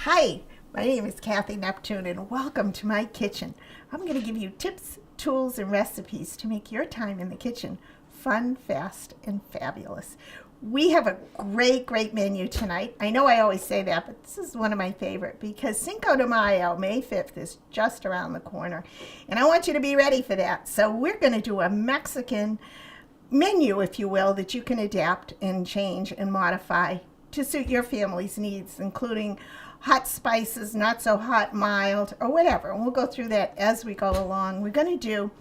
Hi, my name is Cathy Neptune and welcome to my kitchen. I'm going to give you tips, tools, and recipes to make your time in the kitchen fun, fast, and fabulous. We have a great menu tonight. I know I always say that, but this is one of my favorite because Cinco de Mayo, May 5th, is just around the corner. And I want you to be ready for that. So we're going to do a Mexican menu, if you will, that you can adapt and change and modify to suit your family's needs, including hot spices, not so hot, mild, or whatever. And we'll go through that as we go along. We're going to do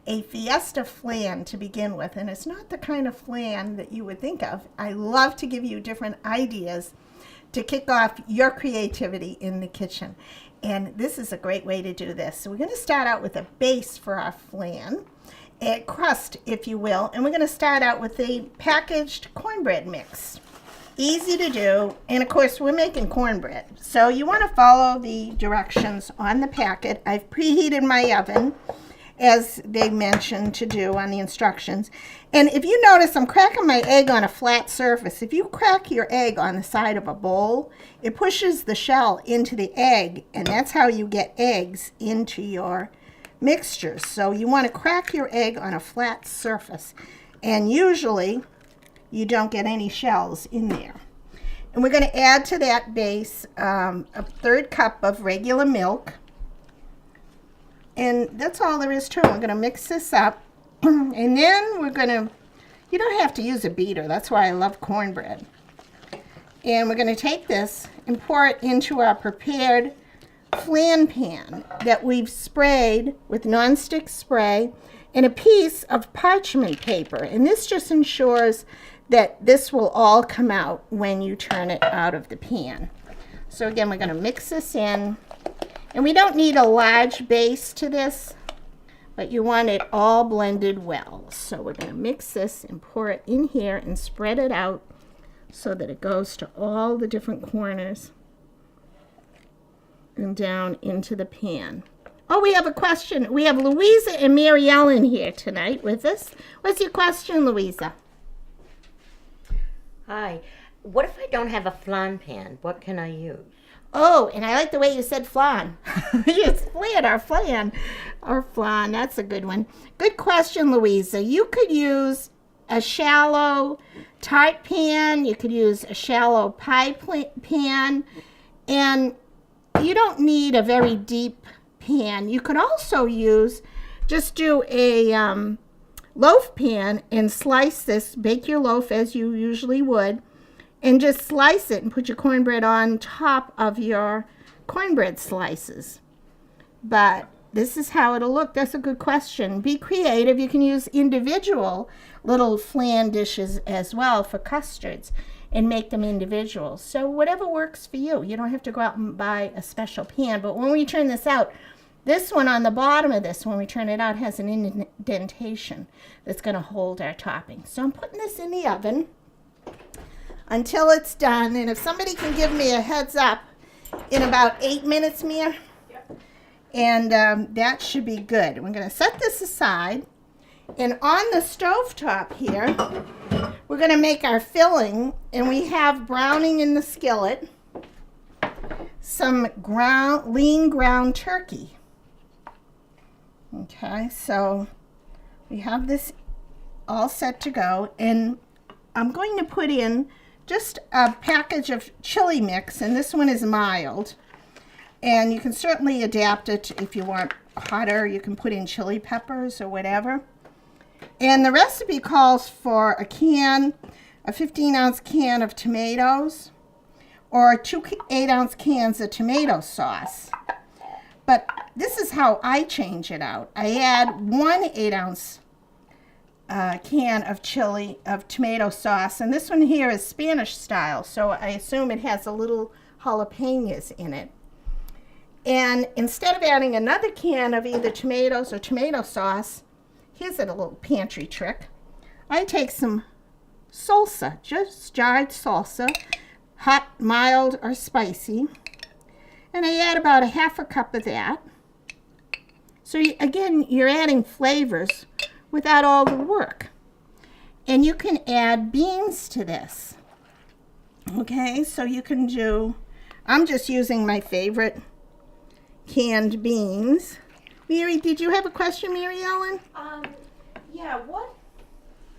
a Fiesta Flan to begin with, and it's not the kind of flan that you would think of. I love to give you different ideas to kick off your creativity in the kitchen. And this is a great way to do this. So we're going to start out with a base for our flan, a crust, if you will, and we're going to start out with a packaged cornbread mix. Easy to do, and of course we're making cornbread, so you want to follow the directions on the packet. I've preheated my oven as they mentioned to do on the instructions, and if you notice I'm cracking my egg on a flat surface. If you crack your egg on the side of a bowl, it pushes the shell into the egg, and that's how you get eggs into your mixtures. So you want to crack your egg on a flat surface, and usually you don't get any shells in there. And we're going to add to that base a third cup of regular milk. And that's all there is to it. We're going to mix this up. And then we're going to, you don't have to use a beater. That's why I love cornbread. And we're going to take this and pour it into our prepared flan pan that we've sprayed with nonstick spray and a piece of parchment paper. And this just ensures that this will all come out when you turn it out of the pan. So again, we're going to mix this in. And we don't need a large base to this, but you want it all blended well. So we're going to mix this and pour it in here and spread it out so that it goes to all the different corners and down into the pan. Oh, we have a question. We have Louisa and Mary Ellen here tonight with us. What's your question, Louisa? Hi. What if I don't have a flan pan? What can I use? Oh, and I like the way you said flan. It's flan. Or flan. That's a good one. Good question, Louisa. You could use a shallow tart pan. You could use a shallow pie pan. And you don't need a very deep pan. You could also just do a loaf pan and slice this, bake your loaf as you usually would, and just slice it and put your cornbread on top of your cornbread slices. But this is how it'll look. That's a good question. Be creative. You can use individual little flan dishes as well for custards and make them individual. So whatever works for you. You don't have to go out and buy a special pan. But when we turn this out, this one on the bottom of this, when we turn it out, has an indentation that's going to hold our topping. So I'm putting this in the oven until it's done. And if somebody can give me a heads up in about 8 minutes, Mia, and that should be good. We're going to set this aside. And on the stovetop here, we're going to make our filling. And we have browning in the skillet some lean ground turkey. Okay, so we have this all set to go, and I'm going to put in just a package of chili mix, and this one is mild, and you can certainly adapt it if you want hotter. You can put in chili peppers or whatever. And the recipe calls for a 15-ounce can of tomatoes, or 2 8-ounce cans of tomato sauce. But this is how I change it out. I add 1 8-ounce can of tomato sauce, and this one here is Spanish style, so I assume it has a little jalapenos in it. And instead of adding another can of either tomatoes or tomato sauce, here's a little pantry trick. I take some salsa, just jarred salsa, hot, mild, or spicy. And I add about a half a cup of that. So again, you're adding flavors without all the work. And you can add beans to this. Okay, so you can do I'm just using my favorite canned beans. Mary, did you have a question, Mary Ellen? Yeah,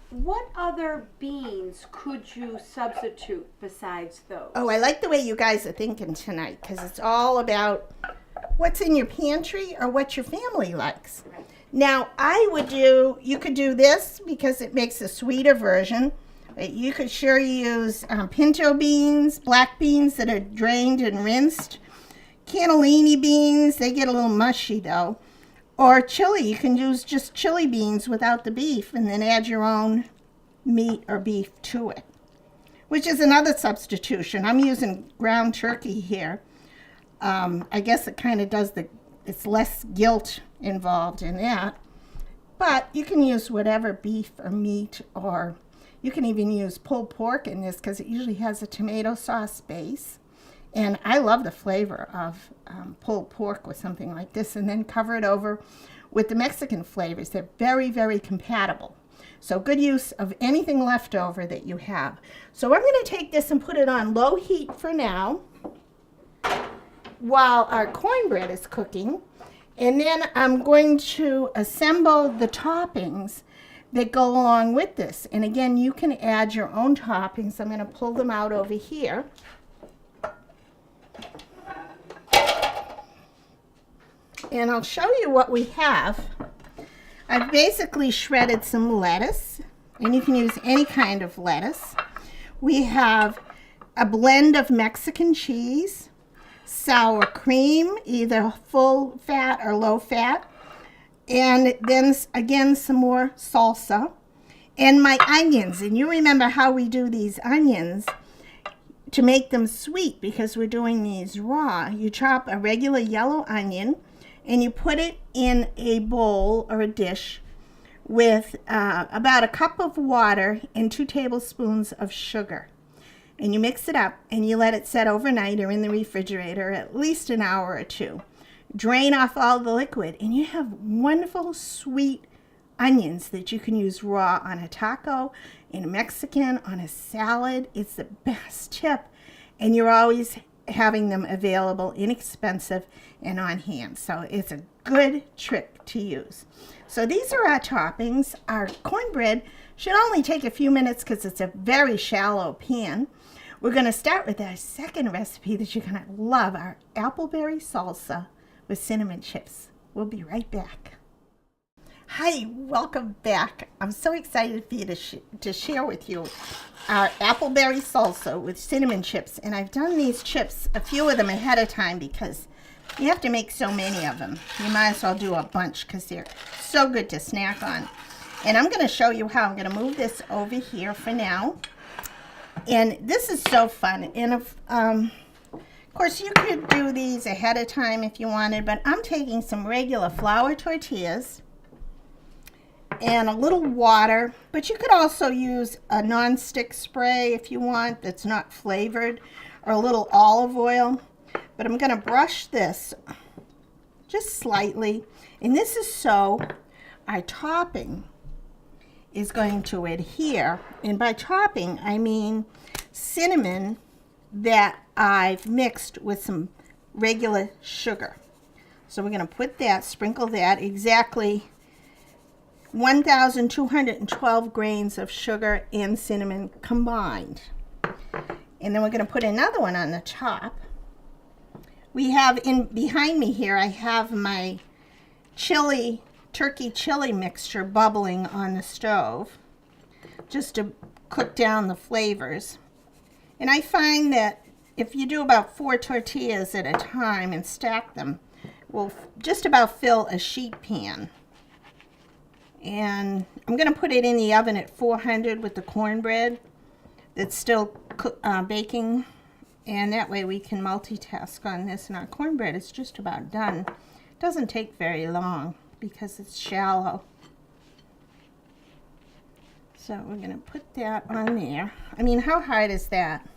what other beans could you substitute besides those? Oh, I like the way you guys are thinking tonight, because it's all about what's in your pantry or what your family likes. Right. Now, you could do this because it makes a sweeter version. You could sure use pinto beans, black beans that are drained and rinsed. Cannellini beans, they get a little mushy though. Or chili, you can use just chili beans without the beef and then add your own meat or beef to it, which is another substitution. I'm using ground turkey here. I guess it kind of does it's less guilt involved in that. But you can use whatever beef or meat, or you can even use pulled pork in this because it usually has a tomato sauce base. And I love the flavor of pulled pork with something like this, and then cover it over with the Mexican flavors. They're very, very compatible. So good use of anything left over that you have. So I'm going to take this and put it on low heat for now while our cornbread is cooking. And then I'm going to assemble the toppings that go along with this. And again, you can add your own toppings. I'm going to pull them out over here. And I'll show you what we have. I've basically shredded some lettuce, and you can use any kind of lettuce. We have a blend of Mexican cheese, sour cream, either full fat or low fat, and then again some more salsa, and my onions. And you remember how we do these onions to make them sweet, because we're doing these raw. You chop a regular yellow onion and you put it in a bowl or a dish with about a cup of water and 2 tablespoons of sugar. And you mix it up and you let it set overnight or in the refrigerator at least an hour or 2. Drain off all the liquid and you have wonderful sweet onions that you can use raw on a taco, in a Mexican, on a salad. It's the best tip. And you're always having them available, inexpensive, and on hand. So it's a good trick to use. So these are our toppings. Our cornbread should only take a few minutes because it's a very shallow pan. We're going to start with our second recipe that you're going to love, our appleberry salsa with cinnamon chips. We'll be right back. Hi, welcome back. I'm so excited for you to share with you our appleberry salsa with cinnamon chips. And I've done these chips, a few of them ahead of time, because you have to make so many of them. You might as well do a bunch because they're so good to snack on. And I'm going to show you how. I'm going to move this over here for now. And this is so fun. And of course, you could do these ahead of time if you wanted, but I'm taking some regular flour tortillas and a little water, but you could also use a non-stick spray if you want that's not flavored, or a little olive oil. But I'm going to brush this just slightly, and this is so our topping is going to adhere. And by topping, I mean cinnamon that I've mixed with some regular sugar. So we're going to put that, sprinkle that, exactly 1,212 grains of sugar and cinnamon combined. And then we're going to put another one on the top. We have behind me here, I have my turkey chili mixture bubbling on the stove just to cook down the flavors. And I find that if you do about 4 tortillas at a time and stack them, will just about fill a sheet pan. And I'm going to put it in the oven at 400 with the cornbread that's still baking. And that way we can multitask on this. And our cornbread is just about done. It doesn't take very long because it's shallow. So we're going to put that on there. I mean, how hard is that?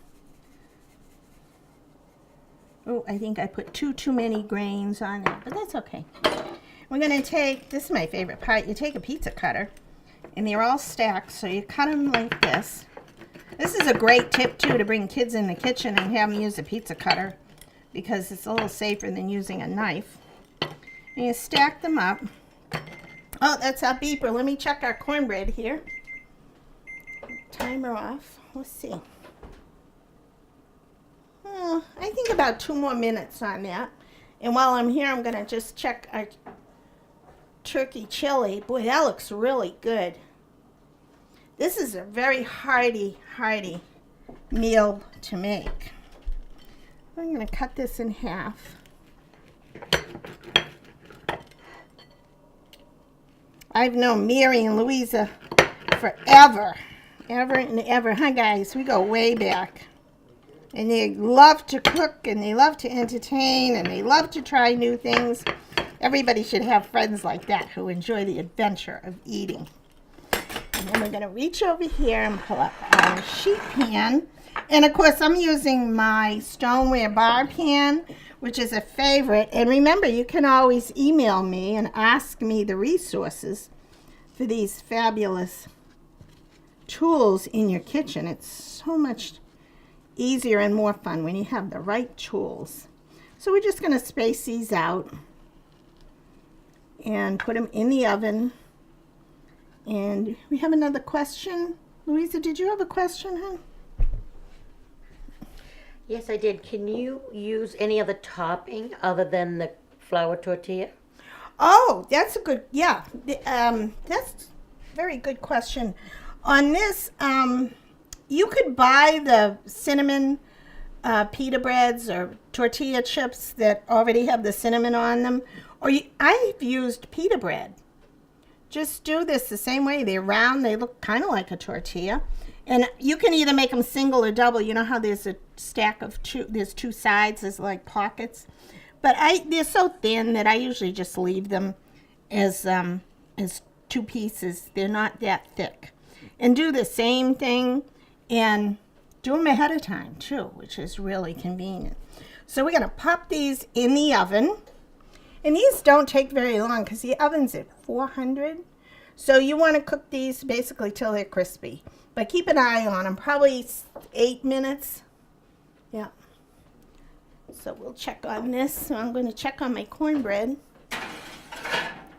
Oh, I think I put too many grains on it, but that's okay. We're going to take, this is my favorite part, you take a pizza cutter, and they're all stacked, so you cut them like this. This is a great tip, too, to bring kids in the kitchen and have them use a pizza cutter because it's a little safer than using a knife. And you stack them up. Oh, that's our beeper. Let me check our cornbread here. Timer off. Let's see. Oh, I think about 2 more minutes on that. And while I'm here, I'm going to just check our turkey chili. Boy, that looks really good. This is a very hearty meal to make. I'm going to cut this in half. I've known Mary and Louisa forever. Ever and ever. Hi, guys. We go way back. And they love to cook, and they love to entertain, and they love to try new things. Everybody should have friends like that who enjoy the adventure of eating. And then we're going to reach over here and pull up our sheet pan. And, of course, I'm using my stoneware bar pan, which is a favorite. And remember, you can always email me and ask me the resources for these fabulous tools in your kitchen. It's so much easier and more fun when you have the right tools. So we're just going to space these out and put them in the oven. And we have another question. Louisa, did you have a question, hon? Yes, I did. Can you use any other topping other than the flour tortilla? Oh, that's a good, yeah. That's a very good question. On this, you could buy the cinnamon pita breads or tortilla chips that already have the cinnamon on them. Or I've used pita bread. Just do this the same way. They're round. They look kind of like a tortilla. And you can either make them single or double. You know how there's a stack of two, there's 2 sides, there's like pockets. But they're so thin that I usually just leave them as 2 pieces. They're not that thick. And do the same thing and do them ahead of time too, which is really convenient. So we're going to pop these in the oven. And these don't take very long because the oven's at 400. So you want to cook these basically till they're crispy. But keep an eye on them, probably 8 minutes. Yeah. So we'll check on this. So I'm going to check on my cornbread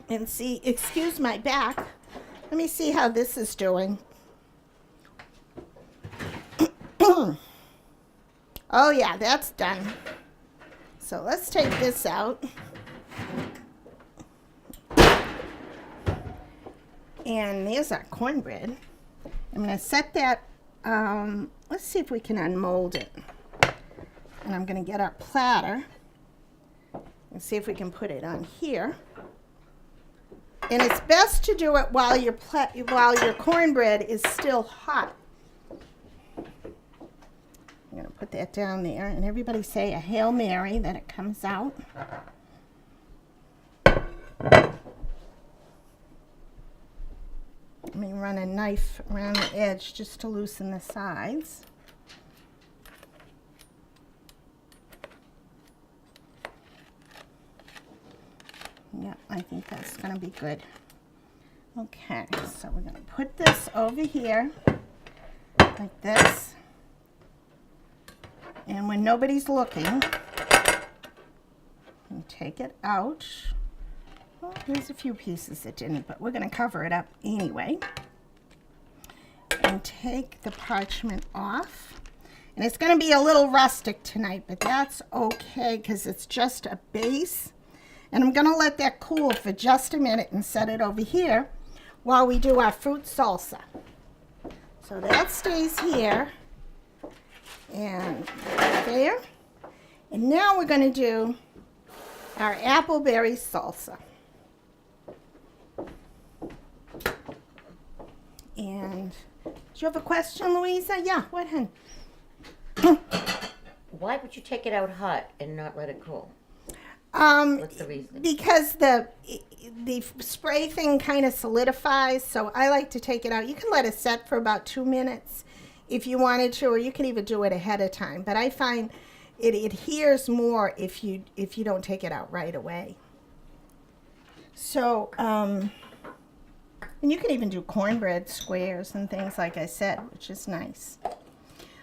and see, excuse my back. Let me see how this is doing. Oh yeah, that's done. So let's take this out. And there's our cornbread. I'm going to set that, let's see if we can unmold it. And I'm going to get our platter and see if we can put it on here. And it's best to do it while your cornbread is still hot. I'm going to put that down there, and everybody say a Hail Mary that it comes out. Let me run a knife around the edge just to loosen the sides. Yeah, I think that's going to be good. Okay, so we're going to put this over here like this. And when nobody's looking, and take it out. Well, there's a few pieces that didn't, but we're going to cover it up anyway. And take the parchment off. And it's going to be a little rustic tonight, but that's okay because it's just a base. And I'm going to let that cool for just a minute and set it over here while we do our fruit salsa. So that stays here and there. And now we're going to do our appleberry salsa. And do you have a question, Louisa? Yeah, what, hon? Why would you take it out hot and not let it cool? What's the reason? Because the spray thing kind of solidifies, so I like to take it out. You can let it set for about 2 minutes if you wanted to, or you can even do it ahead of time. But I find it adheres more if you don't take it out right away. So, and you can even do cornbread squares and things like I said, which is nice.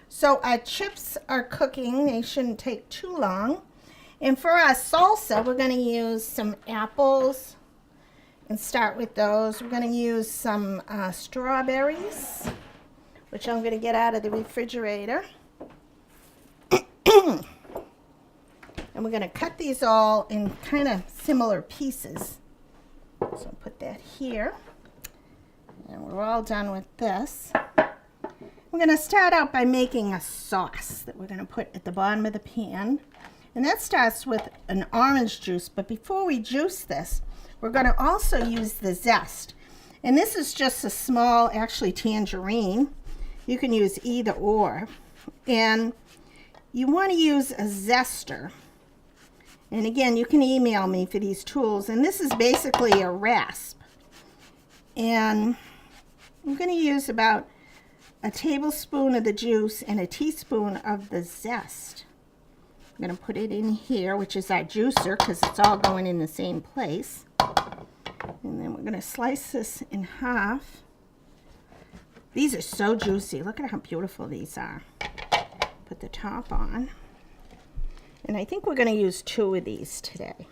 So our chips are cooking. They shouldn't take too long. And for our salsa, we're going to use some apples and start with those. We're going to use some strawberries, which I'm going to get out of the refrigerator. And we're going to cut these all in kind of similar pieces. So I'll put that here. And we're all done with this. We're going to start out by making a sauce that we're going to put at the bottom of the pan. And that starts with an orange juice. But before we juice this, we're going to also use the zest. And this is just a small, actually, tangerine. You can use either or. And you want to use a zester. And again, you can email me for these tools. And this is basically a rasp. And I'm going to use about a tablespoon of the juice and a teaspoon of the zest. I'm going to put it in here, which is our juicer, because it's all going in the same place. And then we're going to slice this in half. These are so juicy. Look at how beautiful these are. Put the top on. And I think we're going to use 2 of these today.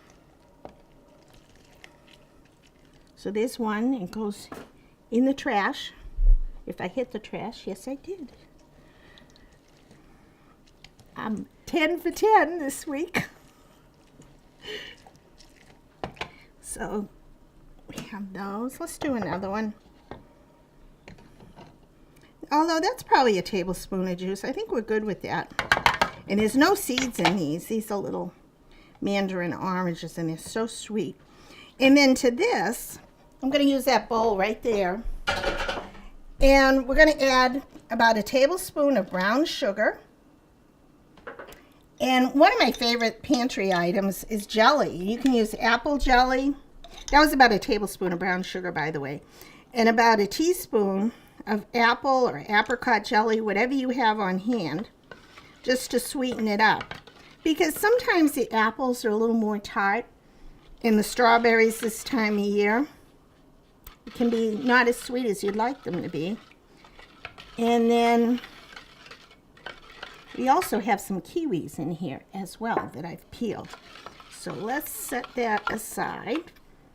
So there's one. It goes in the trash. If I hit the trash, yes, I did. I'm 10 for 10 this week. So we have those. Let's do another one. Although that's probably a tablespoon of juice. I think we're good with that. And there's no seeds in these. These are little mandarin oranges, and they're so sweet. And then to this, I'm going to use that bowl right there. And we're going to add about a tablespoon of brown sugar. And one of my favorite pantry items is jelly. You can use apple jelly. That was about a tablespoon of brown sugar, by the way. And about a teaspoon of apple or apricot jelly, whatever you have on hand, just to sweeten it up. Because sometimes the apples are a little more tart, and the strawberries this time of year can be not as sweet as you'd like them to be. And then we also have some kiwis in here as well that I've peeled. So let's set that aside.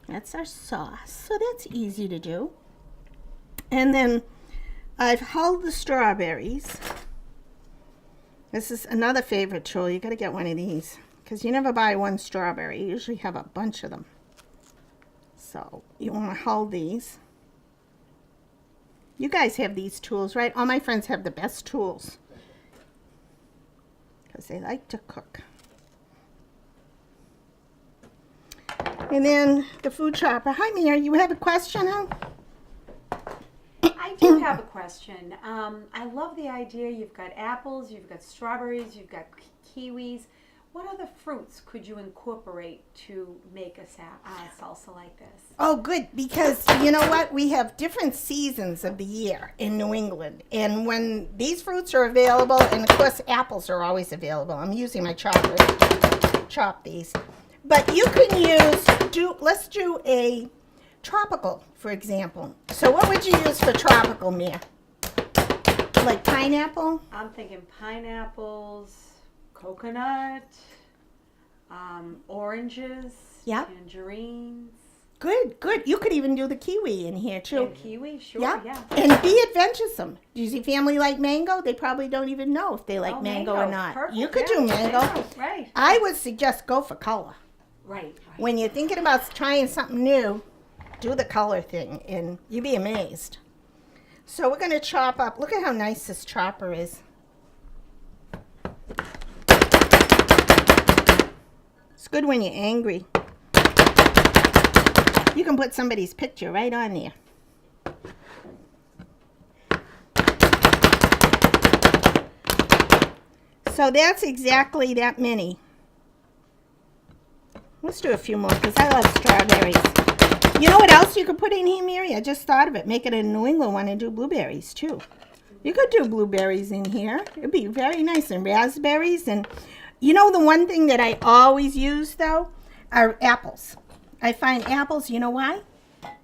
That's our sauce. So that's easy to do. And then I've hulled the strawberries. This is another favorite tool. You got to get one of these because you never buy one strawberry. You usually have a bunch of them. So you want to hull these. You guys have these tools, right? All my friends have the best tools because they like to cook. And then the food chopper. Hi, Mary. You have a question, huh? I do have a question. I love the idea. You've got apples, you've got strawberries, you've got kiwis. What other fruits could you incorporate to make a salsa like this? Oh, good, because you know what? We have different seasons of the year in New England. And when these fruits are available, and of course apples are always available. I'm using my chopper to chop these. But you can let's do a tropical, for example. So what would you use for tropical, Mia? Like pineapple? I'm thinking pineapples, coconut, oranges, Yep. tangerines. Good. You could even do the kiwi in here too. And kiwi, sure, Yeah. yeah. And be adventuresome. Do you see family like mango? They probably don't even know if they like mango or not. Perfect. You could Yeah, do mango. Right. I would suggest go for color. Right. When you're thinking about trying something new, do the color thing and you'd be amazed. So we're going to chop up. Look at how nice this chopper is. It's good when you're angry. You can put somebody's picture right on there. So that's exactly that many. Let's do a few more because I love strawberries. You know what else you could put in here, Mary? I just thought of it. Make it a New England one and do blueberries too. You could do blueberries in here. It'd be very nice. And raspberries. And you know the one thing that I always use though are apples. I find apples, you know why?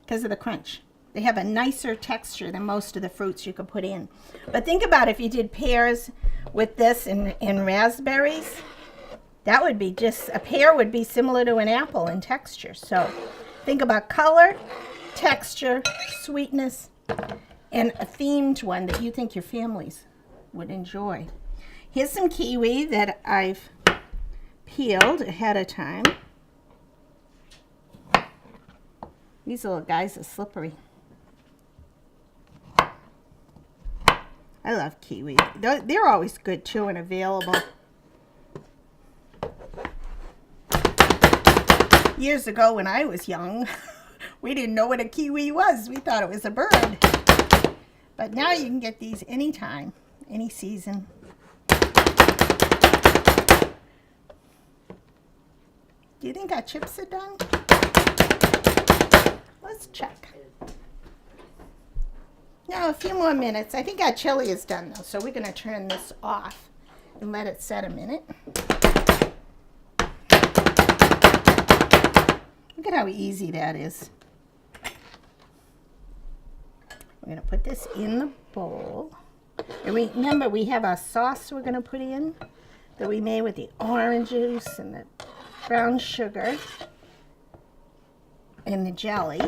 Because of the crunch. They have a nicer texture than most of the fruits you could put in. But think about if you did pears with this and raspberries. That would be just, a pear would be similar to an apple in texture. So think about color, texture, sweetness, and a themed one that you think your families would enjoy. Here's some kiwi that I've peeled ahead of time. These little guys are slippery. I love kiwi. They're always good too and available. Years ago when I was young, we didn't know what a kiwi was. We thought it was a bird. But now you can get these anytime, any season. Do you think our chips are done? Let's check. No, a few more minutes. I think our chili is done though, so we're going to turn this off and let it set a minute. Look at how easy that is. We're going to put this in the bowl. And remember, we have our sauce we're going to put in that we made with the orange juice and the brown sugar and the jelly.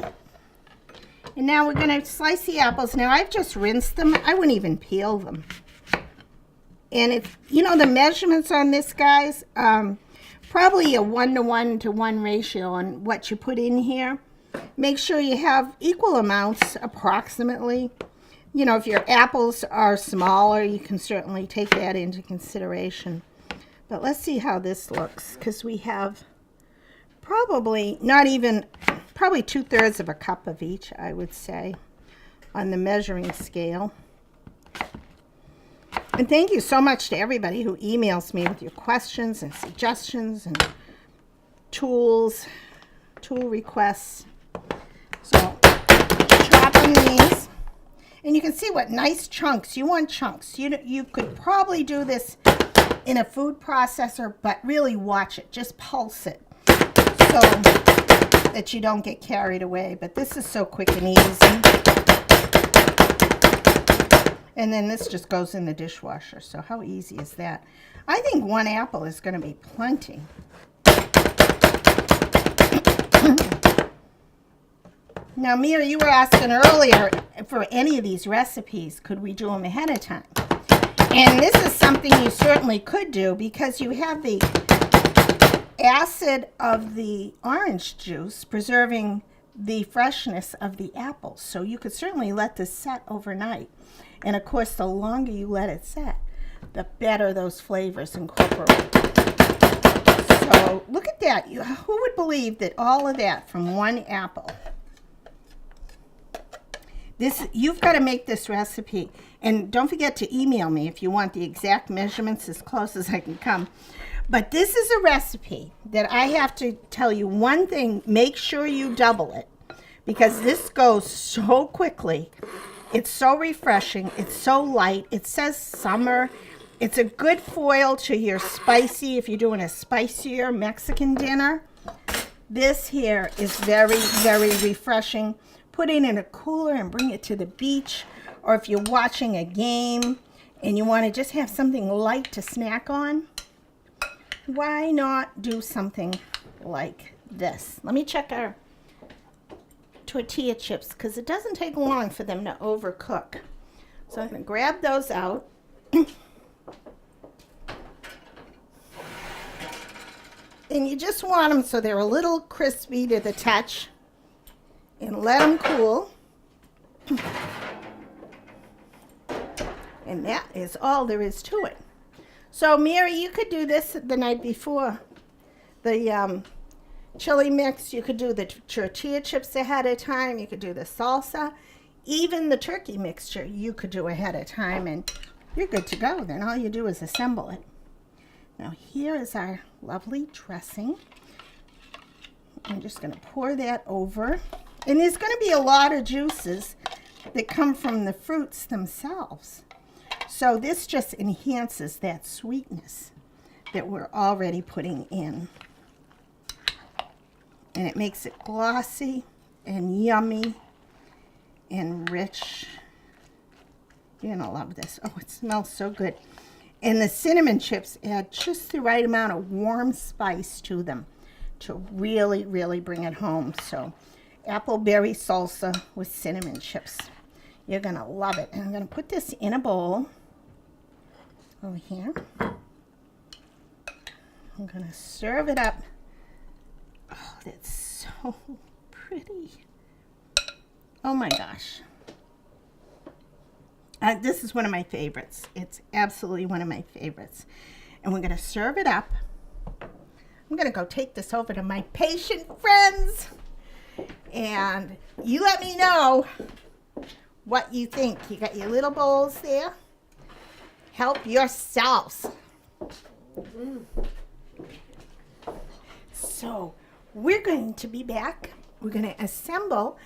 And now we're going to slice the apples. Now I've just rinsed them. I wouldn't even peel them. And if you know the measurements on this, guys, probably a 1:1 ratio on what you put in here. Make sure you have equal amounts approximately. You know, if your apples are smaller, you can certainly take that into consideration. But let's see how this looks, because we have probably probably 2/3 of a cup of each, I would say, on the measuring scale. And thank you so much to everybody who emails me with your questions and suggestions and tool requests. So, chopping these. And you can see what nice chunks. You want chunks. You could probably do this in a food processor, but really watch it. Just pulse it so that you don't get carried away. But this is so quick and easy. And then this just goes in the dishwasher. So how easy is that? I think 1 apple is going to be plenty. Now, Mira, you were asking earlier for any of these recipes, could we do them ahead of time? And this is something you certainly could do because you have the acid of the orange juice preserving the freshness of the apples. So you could certainly let this set overnight. And of course, the longer you let it set, the better those flavors incorporate. So look at that. Who would believe that all of that from 1 apple? You've got to make this recipe. And don't forget to email me if you want the exact measurements as close as I can come. But this is a recipe that I have to tell you one thing. Make sure you double it because this goes so quickly. It's so refreshing. It's so light. It says summer. It's a good foil to your spicy, if you're doing a spicier Mexican dinner. This here is very, very refreshing. Put it in a cooler and bring it to the beach. Or if you're watching a game and you want to just have something light to snack on, why not do something like this? Let me check our tortilla chips because it doesn't take long for them to overcook. So I'm going to grab those out. And you just want them so they're a little crispy to the touch. And let them cool. And that is all there is to it. So Mary, you could do this the night before. The chili mix, you could do the tortilla chips ahead of time. You could do the salsa. Even the turkey mixture you could do ahead of time. And you're good to go. Then all you do is assemble it. Now here is our lovely dressing. I'm just going to pour that over. And there's going to be a lot of juices that come from the fruits themselves. So this just enhances that sweetness that we're already putting in. And it makes it glossy and yummy and rich. You're going to love this. Oh, it smells so good. And the cinnamon chips add just the right amount of warm spice to them to really, really bring it home. So appleberry salsa with cinnamon chips. You're going to love it. And I'm going to put this in a bowl over here. I'm going to serve it up. Oh, that's so pretty. Oh my gosh. This is one of my favorites. It's absolutely one of my favorites. And we're going to serve it up. I'm going to go take this over to my patient friends. And you let me know what you think. You got your little bowls there. Help yourselves. So we're going to be back. We're going to assemble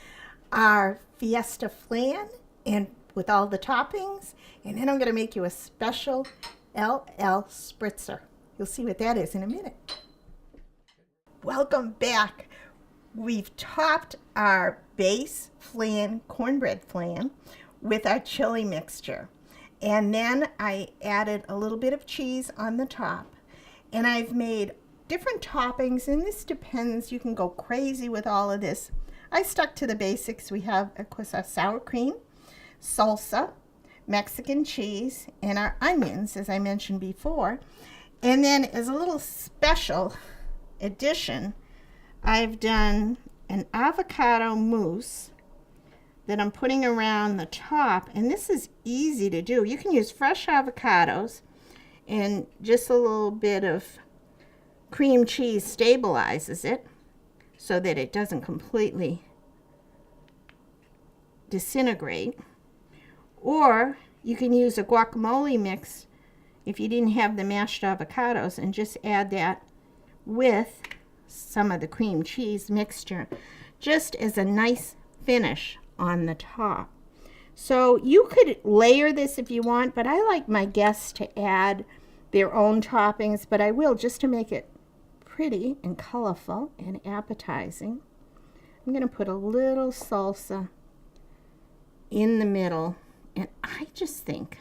our Fiesta Flan and with all the toppings, and then I'm going to make you a special LL Spritzer. You'll see what that is in a minute. Welcome back. We've topped our base flan, cornbread flan, with our chili mixture. And then I added a little bit of cheese on the top. And I've made different toppings, and this depends. You can go crazy with all of this. I stuck to the basics. We have, of course, our sour cream, salsa, Mexican cheese, and our onions, as I mentioned before. And then as a little special addition, I've done an avocado mousse that I'm putting around the top. And this is easy to do. You can use fresh avocados, and just a little bit of cream cheese stabilizes it so that it doesn't completely disintegrate. Or you can use a guacamole mix if you didn't have the mashed avocados, and just add that with some of the cream cheese mixture, just as a nice finish on the top. So you could layer this if you want, but I like my guests to add their own toppings, but I will just to make it pretty and colorful and appetizing. I'm going to put a little salsa in the middle. And I just think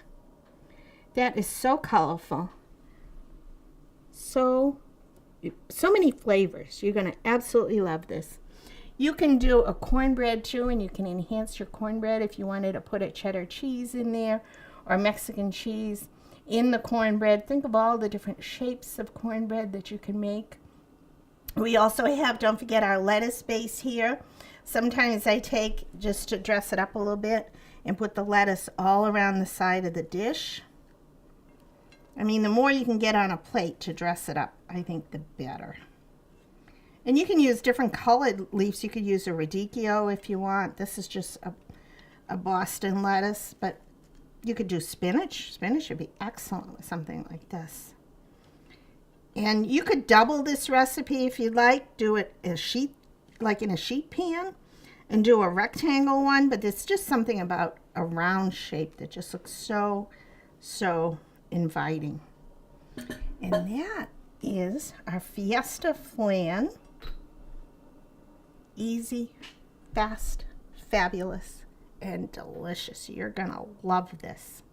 that is so colorful. So many flavors. You're going to absolutely love this. You can do a cornbread too, and you can enhance your cornbread if you wanted to put a cheddar cheese in there or Mexican cheese in the cornbread. Think of all the different shapes of cornbread that you can make. We also have, don't forget, our lettuce base here. Sometimes I take, just to dress it up a little bit, and put the lettuce all around the side of the dish. I mean, the more you can get on a plate to dress it up, I think the better. And you can use different colored leaves. You could use a radicchio if you want. This is just a Boston lettuce, but you could do spinach. Spinach would be excellent with something like this. And you could double this recipe if you'd like. Do it in a sheet, like in a sheet pan, and do a rectangle one, but it's just something about a round shape that just looks so, so inviting. And that is our Fiesta Flan. Easy, fast, fabulous, and delicious. You're gonna love this.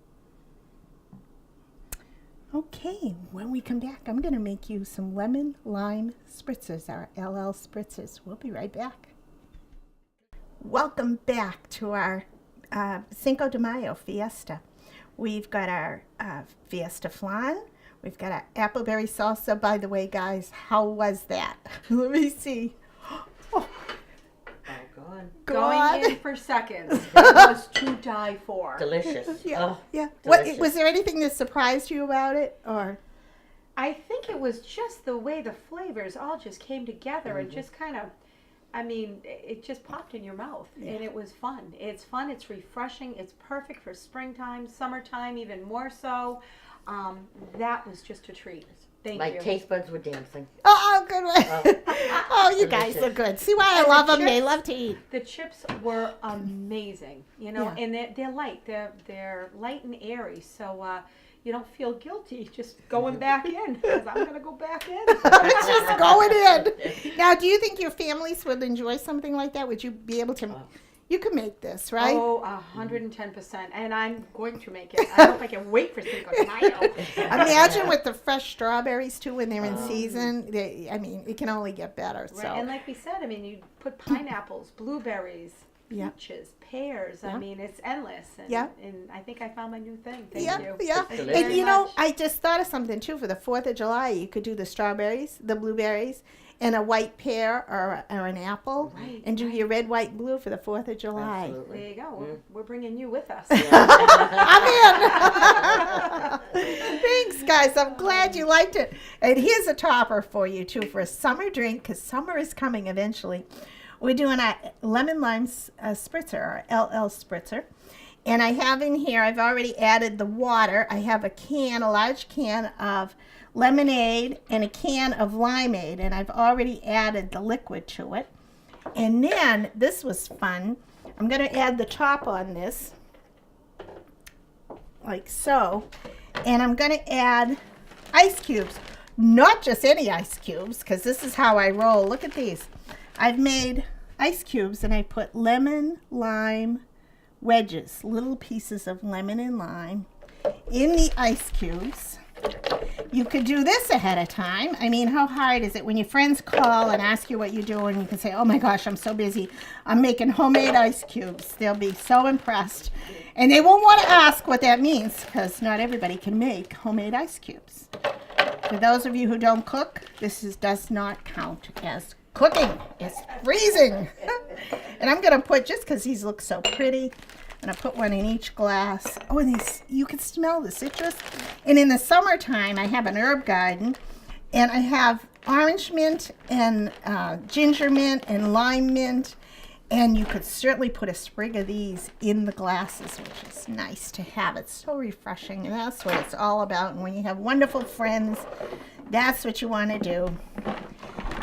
Okay, when we come back, I'm gonna make you some lemon lime spritzers, our LL spritzers. We'll be right back. Welcome back to our Cinco de Mayo Fiesta. We've got our Fiesta Flan. We've got our appleberry salsa. By the way, guys, how was that? Let me see. Oh, Going in for seconds. It was to die for. Delicious. Yeah, Oh, yeah. delicious. Was there anything that surprised you about it, or? I think it was just the way the flavors all just came together and just kind of, I mean, it just popped in your mouth, and it was fun. It's fun. It's refreshing. It's perfect for springtime, summertime, even more so. That was just a treat. Thank My you. taste buds were dancing. Oh, good one. Oh, you guys delicious. are good. See why I And love the them? They chips- love to eat. The chips were amazing, you know, Yeah. and they're light. They're light and airy, so you don't feel guilty just going back in, because I'm going to go back in. It's just going in. Now, do you think your families would enjoy something like that? Would you be able to You can make this, right? Oh, 110%. And I'm going to make it. I don't know if I can wait for Cinco de Mayo. Imagine with the fresh strawberries too when they're in season. It can only get better. Right. So And like we said, I mean, you put pineapples, blueberries, Yeah. peaches, pears. Yeah. I mean, it's endless. And, Yeah. and I think I found my new thing. Thank yeah, you. yeah. Thank you And very you know, much. I just thought of something too for the 4th of July. You could do the strawberries, the blueberries, and a white pear or an apple, Right, and do right. your red, white, blue for the 4th of July. Absolutely. There you go. We're bringing you with us. I'm in. Thanks, guys. I'm glad you liked it. And here's a topper for you, too, for a summer drink, because summer is coming eventually. We're doing a lemon lime spritzer, or LL spritzer. And I have in here, I've already added the water. I have a large can of lemonade and a can of limeade, and I've already added the liquid to it. And then, this was fun, I'm going to add the top on this, like so, and I'm going to add ice cubes. Not just any ice cubes, because this is how I roll. Look at these. I've made ice cubes, and I put lemon, lime wedges, little pieces of lemon and lime in the ice cubes. You could do this ahead of time. I mean, how hard is it when your friends call and ask you what you're doing? You can say, oh my gosh, I'm so busy. I'm making homemade ice cubes. They'll be so impressed. And they won't want to ask what that means, because not everybody can make homemade ice cubes. For those of you who don't cook, does not count as cooking. It's freezing. And I'm going to put, just because these look so pretty, I'm going to put one in each glass. Oh, and these, you can smell the citrus. And in the summertime, I have an herb garden, and I have orange mint and ginger mint and lime mint. And you could certainly put a sprig of these in the glasses, which is nice to have. It's so refreshing, and that's what it's all about. And when you have wonderful friends, that's what you want to do.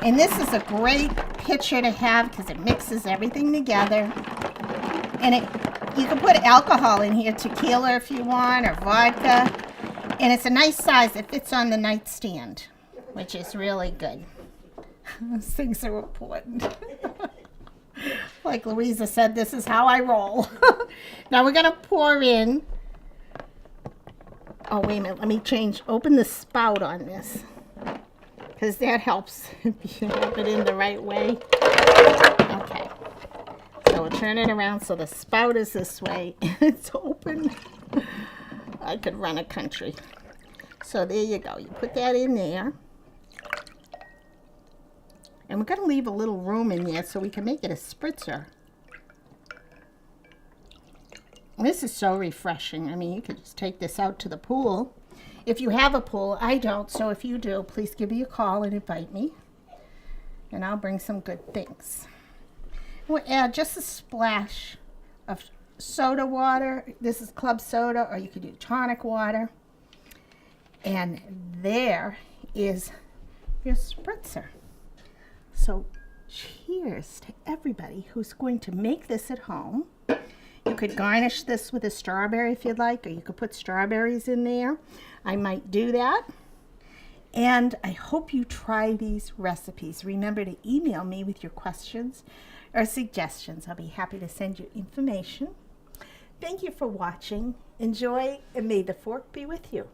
And this is a great pitcher to have because it mixes everything together. And you can put alcohol in here, tequila if you want, or vodka. And it's a nice size. It fits on the nightstand, which is really good. Those things are important. Like Louisa said, this is how I roll. Now we're going to pour in. Oh, wait a minute. Let me open the spout on this, because that helps if you have it in the right way. Okay. So we'll turn it around so the spout is this way and it's open. I could run a country. So there you go. You put that in there. And we're going to leave a little room in there so we can make it a spritzer. This is so refreshing. I mean, you could just take this out to the pool. If you have a pool, I don't. So if you do, please give me a call and invite me. And I'll bring some good things. We'll add just a splash of soda water. This is club soda, or you could do tonic water. And there is your spritzer. So cheers to everybody who's going to make this at home. You could garnish this with a strawberry if you'd like, or you could put strawberries in there. I might do that. And I hope you try these recipes. Remember to email me with your questions or suggestions. I'll be happy to send you information. Thank you for watching. Enjoy, and may the fork be with you.